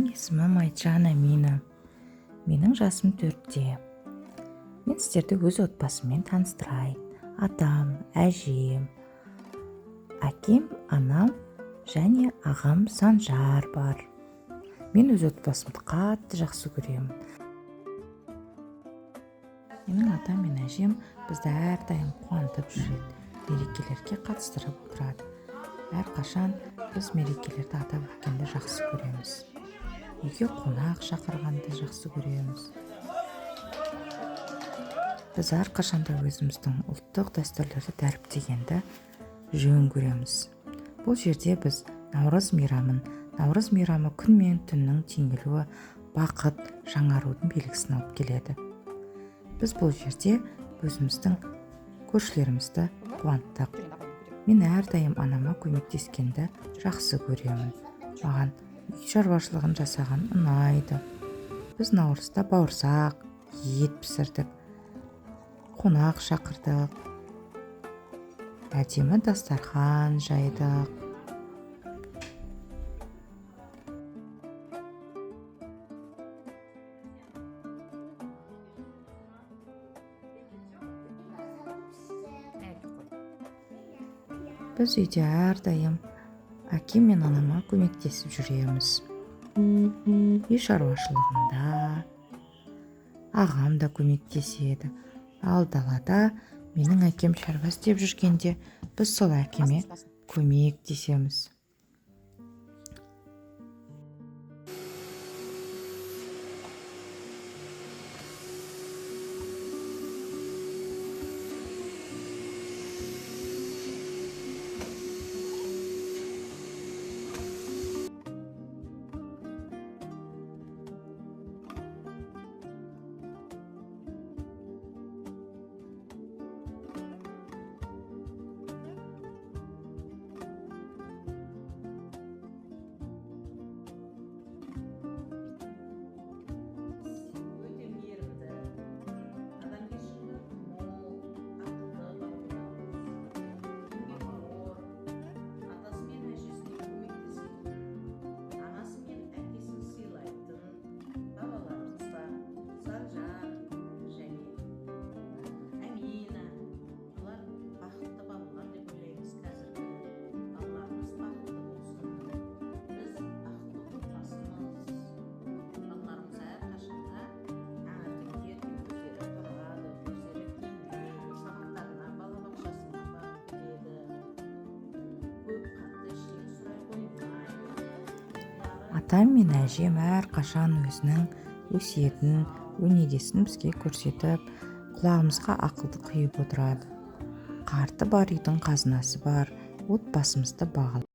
Менің есімім Айтжан Әмина. Менің жасым 4-те. Мен сіздерді өз отбасыммен таныстырайын. Атам, әжем, әкем, анам және ағам Санжар бар. Мен өз отбасымды қатты жақсы көремін. Менің атам мен әжем бізді әрдайым қуантып жүреді, мерекелерге қатыстырып отырады. Әрқашан біз мерекелерді атап өткенді жақсы көреміз. Үйге қонақ шақырғанды жақсы көреміз. Біз әрқашанда өзіміздің ұлттық дәстүрлерді дәріптегенді жөн көреміз. Бұл жерде біз Наурыз мейрамы күн мен түннің теңелуі, бақыт, жаңарудың белгісін алып келеді. Біз бұл жерде өзіміздің көршілерімізді қуанттық. Мен әрдайым анама көмектескенді жақсы көремін. Маған үй шаруашылығын жасаған ұнайды. Біз наурызда бауырсақ, ет пісірдік, қонақ шақырдық, әдемі дастархан жайдық. Біз үйде әрдайым әкем мен анама көмектесіп жүреміз. Үй шаруашылығында ағам да көмектеседі. Ал далада менің әкем шаруа істеп жүргенде біз сол әкеме көмектесеміз. Атам мен әжем әрқашан өзінің өсиетін, өнегесін бізге көрсетіп, құлағымызға ақылды құйып отырады. Қарты бар үйдің қазынасы бар, отбасымызды бағалайды.